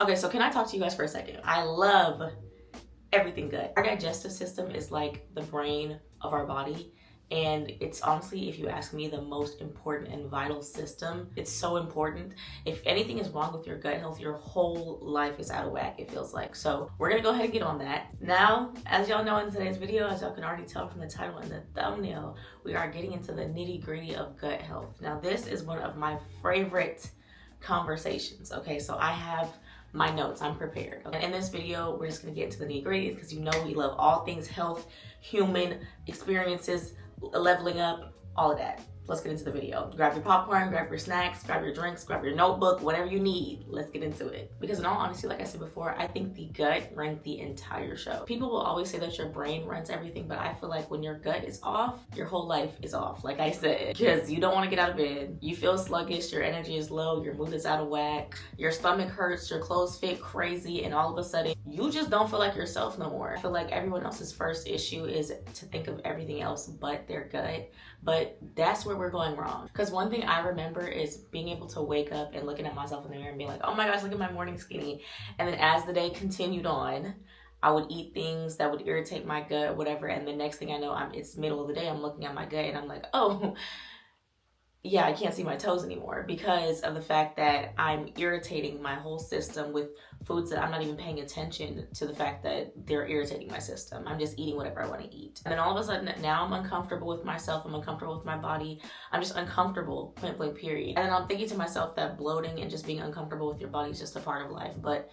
Okay, so can I talk to you guys for a second? I love everything gut. Our digestive system is like the brain of our body. And it's honestly, if you ask me, the most important and vital system. It's so important. If anything is wrong with your gut health, your whole life is out of whack, it feels like. So we're gonna go ahead and get on that. Now, as y'all know in today's video, as y'all can already tell from the title and the thumbnail, we are getting into the nitty-gritty of gut health. Now, this is one of my favorite conversations. Okay, so I have my notes, I'm prepared. Okay? In this video, we're just gonna get into the nitty-gritty because you know we love all things health, human experiences, leveling up, all of that. Let's get into the video. Grab your popcorn, grab your snacks, grab your drinks, grab your notebook, whatever you need. Let's get into it. Because in all honesty, like I said before, I think the gut runs the entire show. People will always say that your brain runs everything, but I feel like when your gut is off, your whole life is off, like I said. Because you don't want to get out of bed, you feel sluggish, your energy is low, your mood is out of whack, your stomach hurts, your clothes fit crazy, and all of a sudden, you just don't feel like yourself no more. I feel like everyone else's first issue is to think of everything else but their gut. But that's where we're going wrong. Because one thing I remember is being able to wake up and looking at myself in the mirror and being like, oh my gosh, look at my morning skinny. And then as the day continued on, I would eat things that would irritate my gut or whatever. And the next thing I know, it's middle of the day, I'm looking at my gut and I'm like, oh, yeah, I can't see my toes anymore because of the fact that I'm irritating my whole system with foods that I'm not even paying attention to the fact that they're irritating my system. I'm just eating whatever I want to eat. And then all of a sudden, now I'm uncomfortable with myself. I'm uncomfortable with my body. I'm just uncomfortable, point blank, period. And then I'm thinking to myself that bloating and just being uncomfortable with your body is just a part of life. But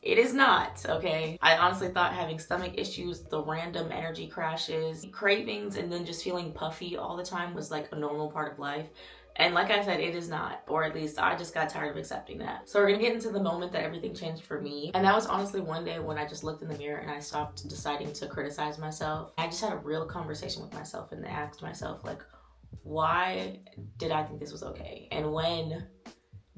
it is not, okay? I honestly thought having stomach issues, the random energy crashes, cravings, and then just feeling puffy all the time was like a normal part of life. And like I said, it is not, or at least I just got tired of accepting that. So we're gonna get into the moment that everything changed for me. And that was honestly one day when I just looked in the mirror and I stopped deciding to criticize myself. I just had a real conversation with myself and asked myself, like, why did I think this was okay? And when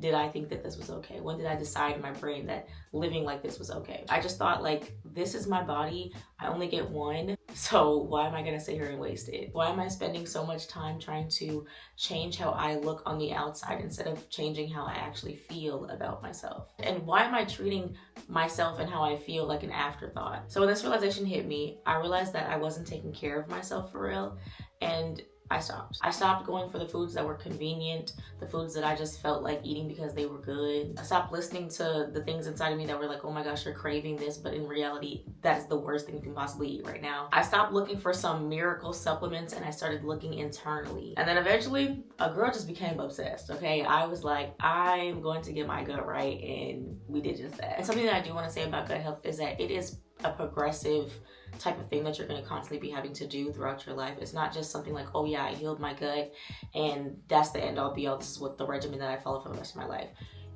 did I think that this was okay? When did I decide in my brain that living like this was okay? I just thought, like, this is my body. I only get one. So why am I gonna sit here and waste it? Why am I spending so much time trying to change how I look on the outside instead of changing how I actually feel about myself? And why am I treating myself and how I feel like an afterthought? So when this realization hit me, I realized that I wasn't taking care of myself for real, and I stopped. I stopped going for the foods that were convenient, the foods that I just felt like eating because they were good. I stopped listening to the things inside of me that were like, oh my gosh, you're craving this, but in reality, that's the worst thing you can possibly eat right now. I stopped looking for some miracle supplements and I started looking internally. And then eventually, a girl just became obsessed, okay? I was like, I'm going to get my gut right, and we did just that. And something that I do want to say about gut health is that it is a progressive type of thing that you're going to constantly be having to do throughout your life. It's not just something like, oh yeah, I healed my gut and that's the end all be all. This is what the regimen that I follow for the rest of my life.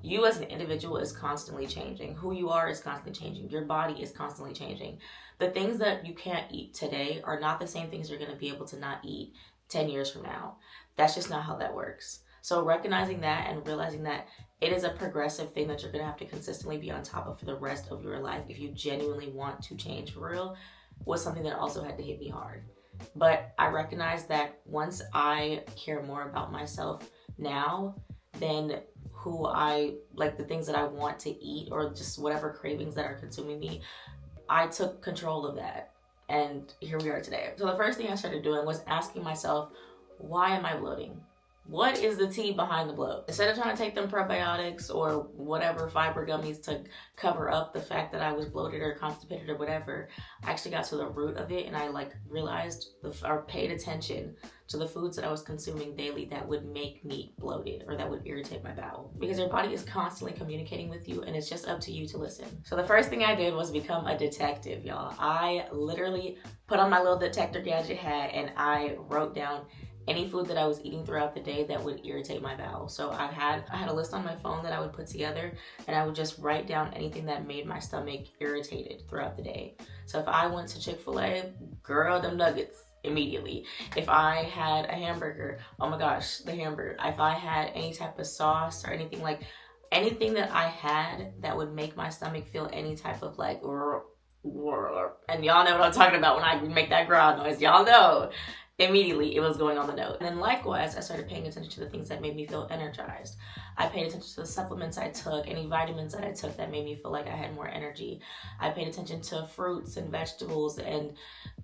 You as an individual is constantly changing. Who you are is constantly changing. Your body is constantly changing. The things that you can't eat today are not the same things you're going to be able to not eat 10 years from now. That's just not how that works. So recognizing that and realizing that it is a progressive thing that you're going to have to consistently be on top of for the rest of your life if you genuinely want to change for real was something that also had to hit me hard. But I recognize that once I care more about myself now than who I, like the things that I want to eat or just whatever cravings that are consuming me, I took control of that. And here we are today. So the first thing I started doing was asking myself, why am I bloating? What is the tea behind the bloat? Instead of trying to take them probiotics or whatever fiber gummies to cover up the fact that I was bloated or constipated or whatever, I actually got to the root of it and I realized or paid attention to the foods that I was consuming daily that would make me bloated or that would irritate my bowel. Because your body is constantly communicating with you and it's just up to you to listen. So the first thing I did was become a detective, y'all. I literally put on my little detector gadget hat and I wrote down any food that I was eating throughout the day that would irritate my bowel. So I had a list on my phone that I would put together and I would just write down anything that made my stomach irritated throughout the day. So if I went to Chick-fil-A, girl, them nuggets immediately. If I had a hamburger, oh my gosh, the hamburger. If I had any type of sauce or anything that I had that would make my stomach feel any type of and y'all know what I'm talking about when I make that growl noise. Y'all know. Immediately, it was going on the note. And then likewise, I started paying attention to the things that made me feel energized. I paid attention to the supplements I took, any vitamins that I took that made me feel like I had more energy. I paid attention to fruits and vegetables and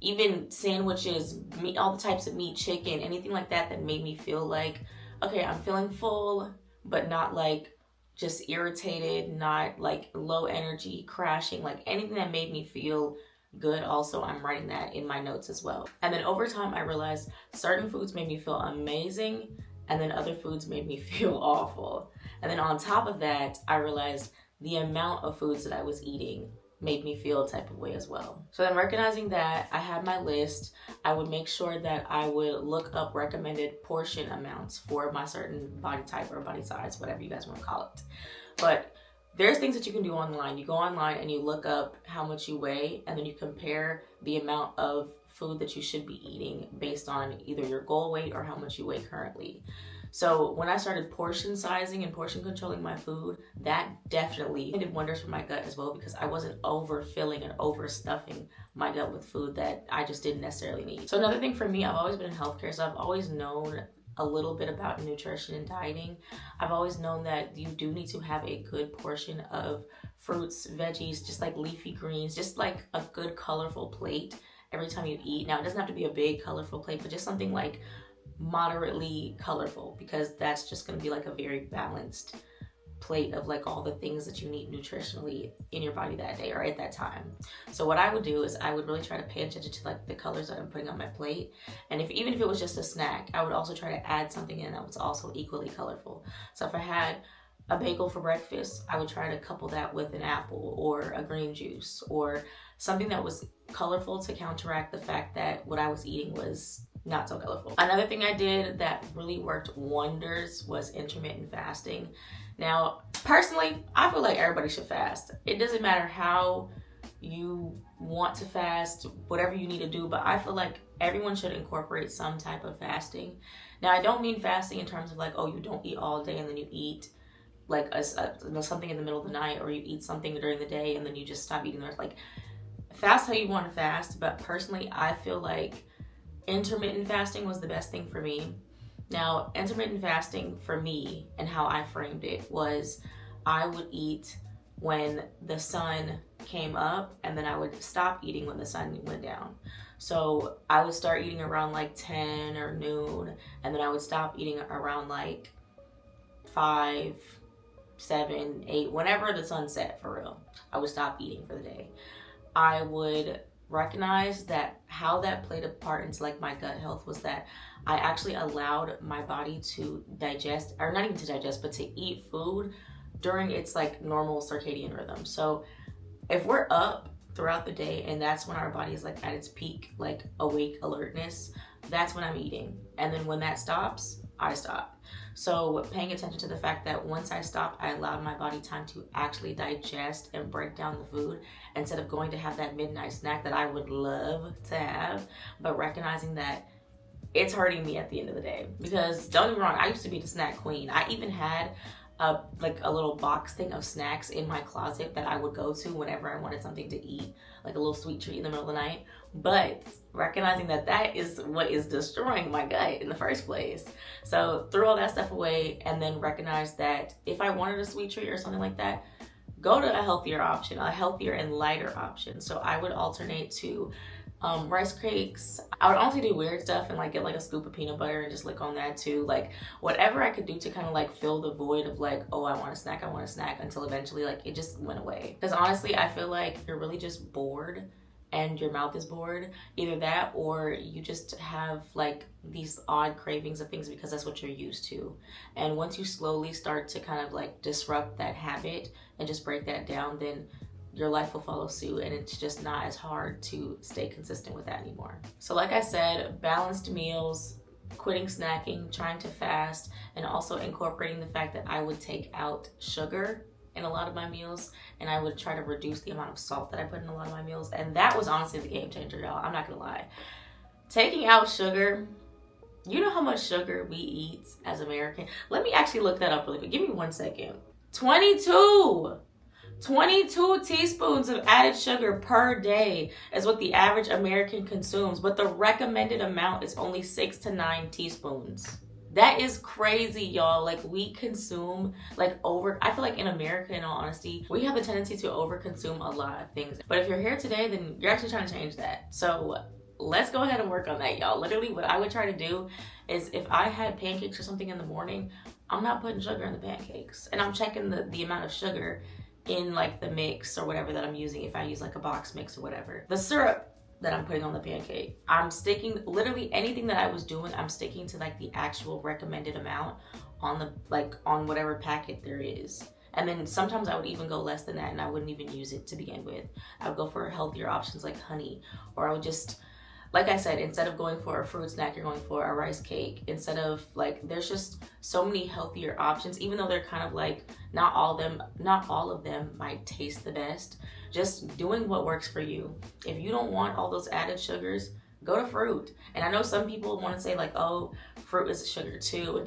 even sandwiches, meat, all the types of meat, chicken, anything like that that made me feel like, okay, I'm feeling full, but not like just irritated, not like low energy, crashing, like anything that made me feel good. Also, I'm writing that in my notes as well. And then over time, I realized certain foods made me feel amazing, and then other foods made me feel awful. And then on top of that, I realized the amount of foods that I was eating made me feel a type of way as well. So then recognizing that, I had my list. I would make sure that I would look up recommended portion amounts for my certain body type or body size, whatever you guys want to call it. But there's things that you can do online. You go online and you look up how much you weigh, and then you compare the amount of food that you should be eating based on either your goal weight or how much you weigh currently. So when I started portion sizing and portion controlling my food, that definitely did wonders for my gut as well, because I wasn't overfilling and overstuffing my gut with food that I just didn't necessarily need. So another thing for me, I've always been in healthcare, so I've always known a little bit about nutrition and dieting. I've always known that you do need to have a good portion of fruits, veggies, just like leafy greens, just like a good colorful plate every time you eat. Now, it doesn't have to be a big colorful plate, but just something like moderately colorful, because that's just going to be like a very balanced plate of like all the things that you need nutritionally in your body that day or at that time. So what I would do is I would really try to pay attention to like the colors that I'm putting on my plate. And even if it was just a snack, I would also try to add something in that was also equally colorful. So if I had a bagel for breakfast, I would try to couple that with an apple or a green juice or something that was colorful to counteract the fact that what I was eating was not so colorful. Another thing I did that really worked wonders was intermittent fasting. Now, personally, I feel like everybody should fast. It doesn't matter how you want to fast, whatever you need to do, but I feel like everyone should incorporate some type of fasting. Now, I don't mean fasting in terms of like, oh, you don't eat all day and then you eat like something in the middle of the night, or you eat something during the day and then you just stop eating the rest. Like, fast how you want to fast, but personally, I feel like intermittent fasting was the best thing for me. Now, intermittent fasting for me and how I framed it was I would eat when the sun came up, and then I would stop eating when the sun went down. So I would start eating around like 10 or noon, and then I would stop eating around like 5, 7, 8, whenever the sun set, for real. I would stop eating for the day. I would recognize that how that played a part into like my gut health was that I actually allowed my body to digest, or not even to digest, but to eat food during its like normal circadian rhythm. So if we're up throughout the day and that's when our body is like at its peak, like awake alertness, that's when I'm eating. And then when that stops, I stop. So paying attention to the fact that once I stopped, I allowed my body time to actually digest and break down the food instead of going to have that midnight snack that I would love to have, but recognizing that it's hurting me at the end of the day. Because don't get me wrong, I used to be the snack queen. I even had a little box thing of snacks in my closet that I would go to whenever I wanted something to eat, like a little sweet treat in the middle of the night. But recognizing that that is what is destroying my gut in the first place. So threw all that stuff away, and then recognized that if I wanted a sweet treat or something like that, go to a healthier option, a healthier and lighter option. So I would alternate to rice cakes. I would honestly do weird stuff and like get like a scoop of peanut butter and just lick on that too. Like whatever I could do to kind of like fill the void of like, oh, I want a snack, until eventually like it just went away. Because honestly, I feel like you're really just bored and your mouth is bored. Either that or you just have like these odd cravings of things because that's what you're used to. And once you slowly start to kind of like disrupt that habit and just break that down, then your life will follow suit, and it's just not as hard to stay consistent with that anymore. So like I said, balanced meals, quitting snacking, trying to fast, and also incorporating the fact that I would take out sugar in a lot of my meals, and I would try to reduce the amount of salt that I put in a lot of my meals. And that was honestly the game changer, y'all. I'm not gonna lie. Taking out sugar, you know how much sugar we eat as Americans? Let me actually look that up really quick. Give me 1 second. 22 22 teaspoons of added sugar per day is what the average American consumes, but the recommended amount is only 6 to 9 teaspoons. That is crazy, y'all. Like, we consume I feel like in America, in all honesty, we have the tendency to overconsume a lot of things. But if you're here today, then you're actually trying to change that. So let's go ahead and work on that, y'all. Literally, what I would try to do is if I had pancakes or something in the morning, I'm not putting sugar in the pancakes. And I'm checking the amount of sugar in like the mix or whatever that I'm using, if I use like a box mix or whatever. The syrup that I'm putting on the pancake, I'm sticking, literally anything that I was doing, I'm sticking to like the actual recommended amount on the, like on whatever packet there is. And then sometimes I would even go less than that and I wouldn't even use it to begin with. I would go for healthier options like honey, or I would just, like I said, instead of going for a fruit snack, you're going for a rice cake. Instead of like, there's just so many healthier options, even though they're kind of like, not all of them might taste the best. Just doing what works for you. If you don't want all those added sugars, go to fruit. And I know some people want to say like, oh, fruit is sugar too.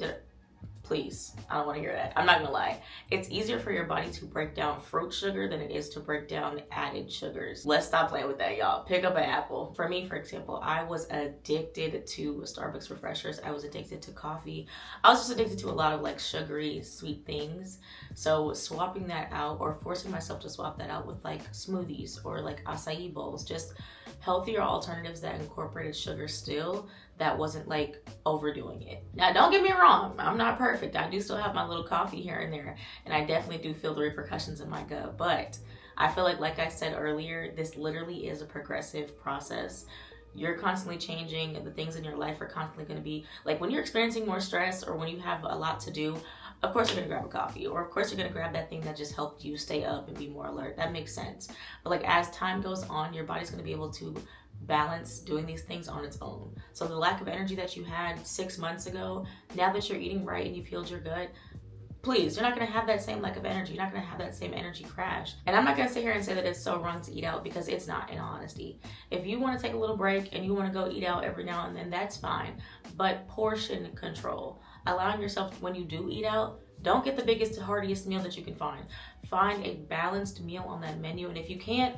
Please, I don't want to hear that. I'm not gonna lie. It's easier for your body to break down fruit sugar than it is to break down added sugars. Let's stop playing with that, y'all. Pick up an apple. For me, for example, I was addicted to Starbucks refreshers. I was addicted to coffee. I was just addicted to a lot of like sugary, sweet things. So swapping that out, or forcing myself to swap that out with like smoothies or like acai bowls, just healthier alternatives that incorporated sugar still, that wasn't like overdoing it. Now, don't get me wrong, I'm not perfect. I do still have my little coffee here and there, and I definitely do feel the repercussions in my gut. But I feel like I said earlier, this literally is a progressive process. You're constantly changing. The things in your life are constantly going to be like, when you're experiencing more stress or when you have a lot to do, of course you're gonna grab a coffee, or of course you're gonna grab that thing that just helped you stay up and be more alert. That makes sense. But like, as time goes on, your body's gonna be able to balance doing these things on its own. So the lack of energy that you had 6 months ago, now that you're eating right and you've healed your gut, please, you're not gonna have that same lack of energy. You're not gonna have that same energy crash. And I'm not gonna sit here and say that it's so wrong to eat out, because it's not, in all honesty. If you wanna take a little break and you wanna go eat out every now and then, that's fine. But portion control, allowing yourself, when you do eat out, don't get the biggest, heartiest meal that you can find. Find a balanced meal on that menu. And if you can't,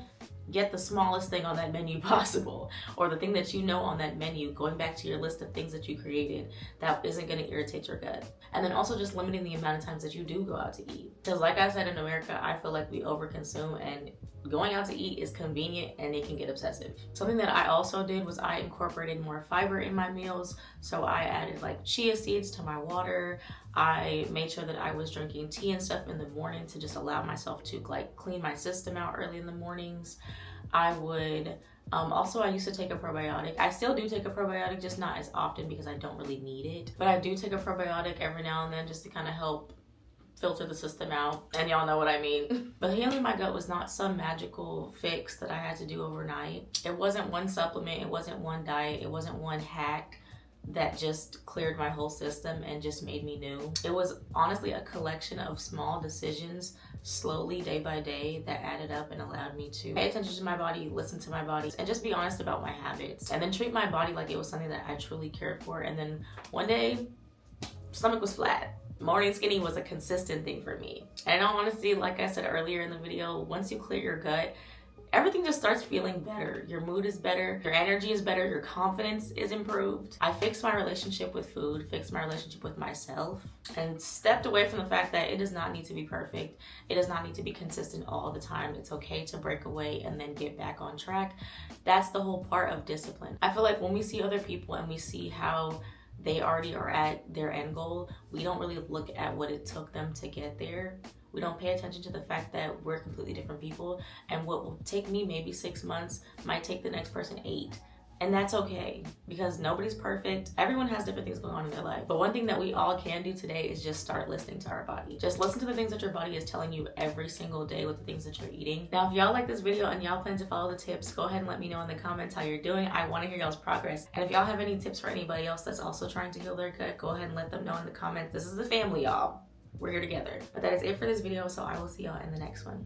get the smallest thing on that menu possible, or the thing that you know on that menu, going back to your list of things that you created that isn't going to irritate your gut. And then also just limiting the amount of times that you do go out to eat. Because like I said, in America, I feel like we overconsume, and going out to eat is convenient and it can get obsessive. Something that I also did was I incorporated more fiber in my meals. So I added like chia seeds to my water. I made sure that I was drinking tea and stuff in the morning to just allow myself to like clean my system out early in the mornings. I would also, I used to take a probiotic. I still do take a probiotic, just not as often because I don't really need it. But I do take a probiotic every now and then just to kind of help filter the system out, and y'all know what I mean. But healing my gut was not some magical fix that I had to do overnight. It wasn't one supplement, it wasn't one diet, it wasn't one hack that just cleared my whole system and just made me new. It was honestly a collection of small decisions, slowly, day by day, that added up and allowed me to pay attention to my body, listen to my body, and just be honest about my habits, and then treat my body like it was something that I truly cared for. And then one day, stomach was flat. Morning skinny was a consistent thing for me. And in all honesty, like I said earlier in the video, once you clear your gut, everything just starts feeling better. Your mood is better, your energy is better, your confidence is improved. I fixed my relationship with food, fixed my relationship with myself, and stepped away from the fact that it does not need to be perfect. It does not need to be consistent all the time. It's okay to break away and then get back on track. That's the whole part of discipline. I feel like when we see other people and we see how they already are at their end goal, we don't really look at what it took them to get there. We don't pay attention to the fact that we're completely different people, and what will take me maybe 6 months might take the next person 8. And that's okay, because nobody's perfect. Everyone has different things going on in their life. But one thing that we all can do today is just start listening to our body. Just listen to the things that your body is telling you every single day with the things that you're eating. Now, if y'all like this video and y'all plan to follow the tips, go ahead and let me know in the comments how you're doing. I want to hear y'all's progress. And if y'all have any tips for anybody else that's also trying to heal their gut, go ahead and let them know in the comments. This is the family, y'all. We're here together. But that is it for this video, so I will see y'all in the next one.